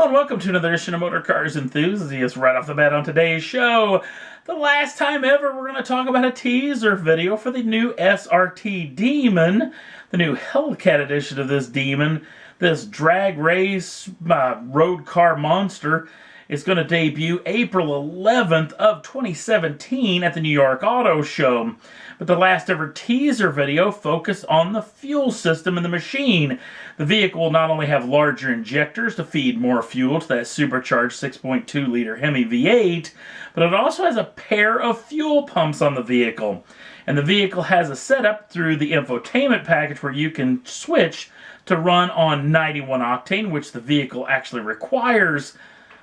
Hello and welcome to another edition of Motor Cars Enthusiasts. Right off the bat on today's show, the last time ever we're going to talk about a teaser video for the new SRT Demon, the new Hellcat edition of this Demon, this drag race road car monster. Is going to debut April 11th of 2017 at the New York Auto Show. But the last ever teaser video focused on the fuel system in the machine. The vehicle will not only have larger injectors to feed more fuel to that supercharged 6.2 liter Hemi V8, but it also has a pair of fuel pumps on the vehicle. And the vehicle has a setup through the infotainment package where you can switch to run on 91 octane, which the vehicle actually requires,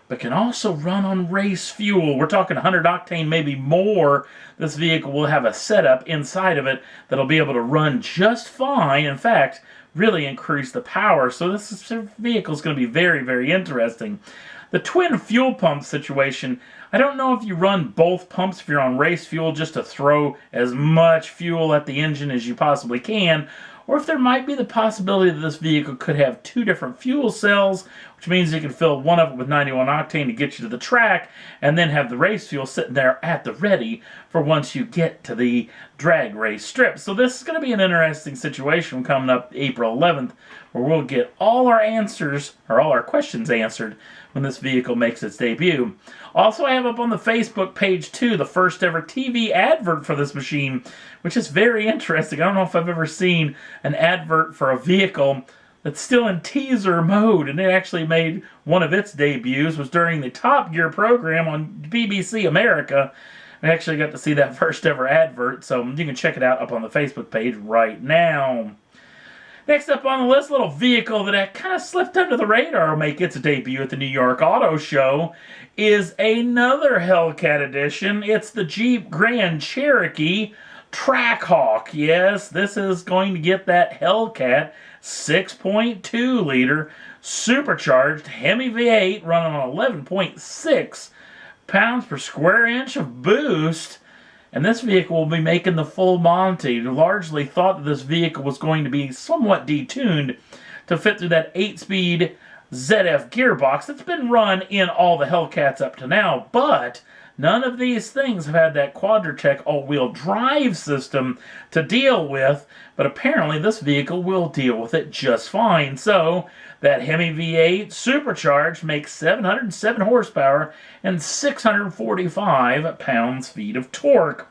but can also run on race fuel. We're talking 100 octane, maybe more. This vehicle will have a setup inside of it that'll be able to run just fine. In fact, really increase the power. So this vehicle is going to be very, very interesting. The twin fuel pump situation, I don't know if you run both pumps if you're on race fuel just to throw as much fuel at the engine as you possibly can, or if there might be the possibility that this vehicle could have two different fuel cells, which means you can fill one of it with 91 octane to get you to the track, and then have the race fuel sitting there at the ready for once you get to the drag race strip. So this is going to be an interesting situation coming up April 11th, where we'll get all our answers, or all our questions answered, when this vehicle makes its debut. Also, I have up on the Facebook page, too, the first ever TV advert for this machine, which is very interesting. I don't know if I've ever seen an advert for a vehicle that's still in teaser mode, and it actually made one of its debuts was during the Top Gear program on BBC America. I actually got to see that first ever advert, so you can check it out up on the Facebook page right now. Next up on the list, a little vehicle that kind of slipped under the radar will make its debut at the New York Auto Show is another Hellcat edition. It's the Jeep Grand Cherokee Trackhawk. Yes, this is going to get that Hellcat 6.2 liter supercharged Hemi V8 running on 11.6 pounds per square inch of boost. And this vehicle will be making the full Monty. Largely thought that this vehicle was going to be somewhat detuned to fit through that 8-speed ZF gearbox that's been run in all the Hellcats up to now. But none of these things have had that Quadratec all-wheel drive system to deal with. But apparently this vehicle will deal with it just fine. So that Hemi V8 supercharged makes 707 horsepower and 645 pounds-feet of torque.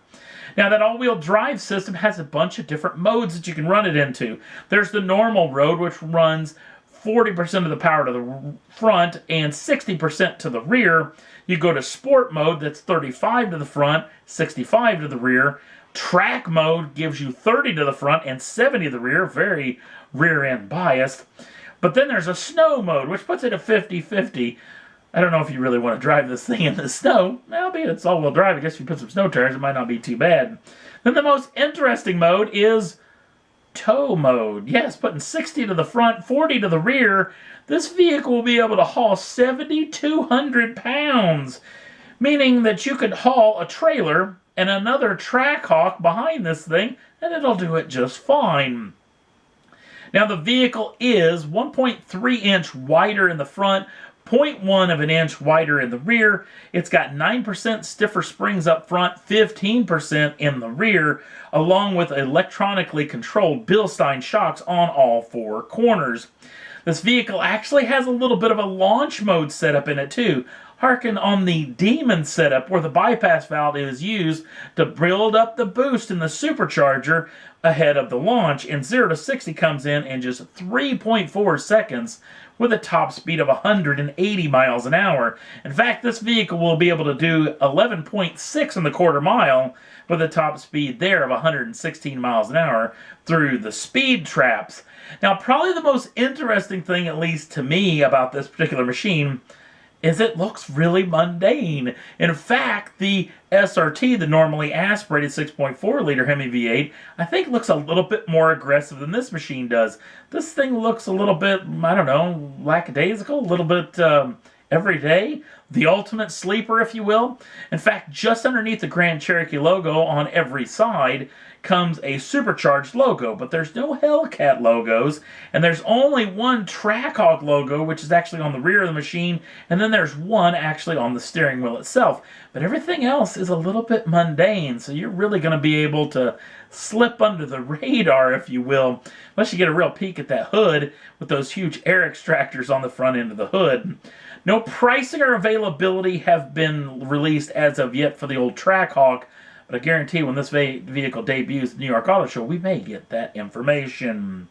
Now that all-wheel drive system has a bunch of different modes that you can run it into. There's the normal mode, which runs 40% of the power to the front and 60% to the rear. You go to sport mode, that's 35 to the front, 65 to the rear. Track mode gives you 30 to the front and 70 to the rear, very rear-end biased. But then there's a snow mode, which puts it at 50-50. I don't know if you really want to drive this thing in the snow. Albeit it's all-wheel drive. I guess if you put some snow tires, it might not be too bad. Then the most interesting mode is tow mode. Yes, putting 60 to the front, 40 to the rear. This vehicle will be able to haul 7,200 pounds, meaning that you could haul a trailer and another Trackhawk behind this thing, and it'll do it just fine. Now the vehicle is 1.3 inch wider in the front, 0.1 of an inch wider in the rear. It's got 9% stiffer springs up front, 15% in the rear, along with electronically controlled Bilstein shocks on all four corners. This vehicle actually has a little bit of a launch mode setup in it too. Harken on the Demon setup where the bypass valve is used to build up the boost in the supercharger ahead of the launch, and 0 to 60 comes in just 3.4 seconds with a top speed of 180 miles an hour. In fact, this vehicle will be able to do 11.6 in the quarter mile with a top speed there of 116 miles an hour through the speed traps. Now, probably the most interesting thing, at least to me, about this particular machine is it looks really mundane. In fact, the SRT, the normally aspirated 6.4 liter Hemi V8, I think looks a little bit more aggressive than this machine does. This thing looks a little bit, I don't know, lackadaisical, a little bit everyday. The ultimate sleeper, if you will. In fact, just underneath the Grand Cherokee logo on every side comes a supercharged logo, but there's no Hellcat logos, and there's only one Trackhawk logo, which is actually on the rear of the machine, and then there's one actually on the steering wheel itself. But everything else is a little bit mundane, so you're really going to be able to slip under the radar, if you will, unless you get a real peek at that hood with those huge air extractors on the front end of the hood. No pricing or availability have been released as of yet for the old Trackhawk, but I guarantee when this vehicle debuts at the New York Auto Show, we may get that information.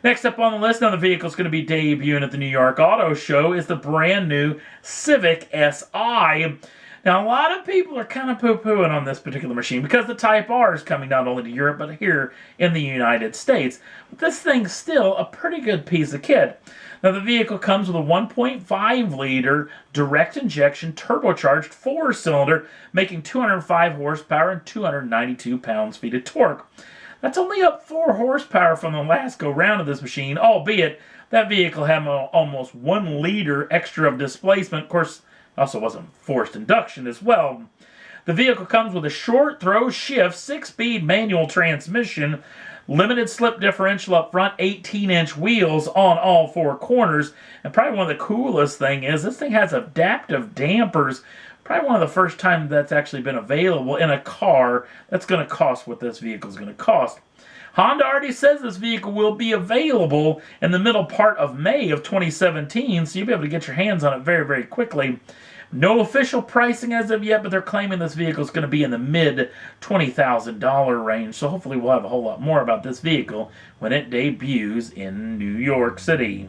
Next up on the list, another vehicle is going to be debuting at the New York Auto Show is the brand new Civic SI. Now, a lot of people are kind of poo-pooing on this particular machine because the Type R is coming not only to Europe, but here in the United States. But this thing's still a pretty good piece of kit. Now, the vehicle comes with a 1.5-liter direct injection turbocharged 4-cylinder, making 205 horsepower and 292 pounds-feet of torque. That's only up 4 horsepower from the last go-round of this machine, albeit that vehicle had almost 1 liter extra of displacement. Of course, also wasn't forced induction as well. The vehicle comes with a short throw shift 6-speed manual transmission, limited slip differential up front, 18-inch wheels on all 4 corners, and probably one of the coolest thing is this thing has adaptive dampers. Probably one of the first time that's actually been available in a car that's going to cost what this vehicle is going to cost. Honda already says this vehicle will be available in the middle part of May of 2017, so you'll be able to get your hands on it very, very quickly. No official pricing as of yet, but they're claiming this vehicle is going to be in the mid-$20,000 range, so hopefully we'll have a whole lot more about this vehicle when it debuts in New York City.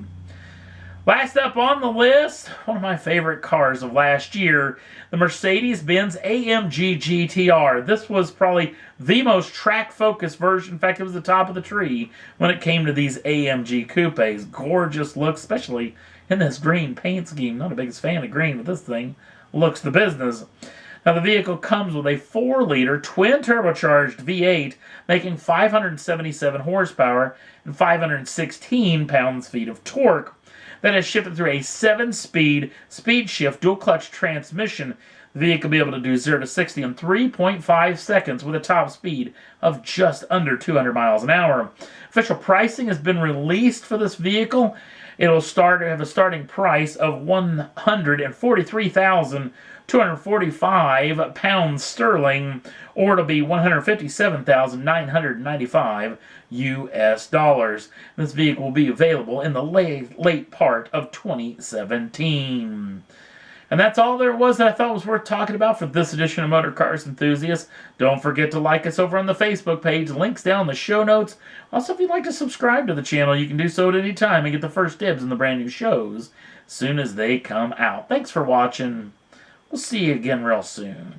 Last up on the list, one of my favorite cars of last year, the Mercedes-Benz AMG GTR. This was probably the most track-focused version. In fact, it was the top of the tree when it came to these AMG coupes. Gorgeous look, especially in this green paint scheme. Not the biggest fan of green, but this thing looks the business. Now, the vehicle comes with a 4-liter twin-turbocharged V8, making 577 horsepower and 516 pounds-feet of torque. That is shifted through a 7-speed speed shift dual-clutch transmission. The vehicle will be able to do 0 to 60 in 3.5 seconds with a top speed of just under 200 miles an hour. Official pricing has been released for this vehicle. It will have a starting price of £143,245 sterling, or it'll be $157,995 US dollars. This vehicle will be available in the late part of 2017. And that's all there was that I thought was worth talking about for this edition of Motor Cars Enthusiasts. Don't forget to like us over on the Facebook page. Links down in the show notes. Also, if you'd like to subscribe to the channel, you can do so at any time and get the first dibs on the brand new shows as soon as they come out. Thanks for watching. We'll see you again real soon.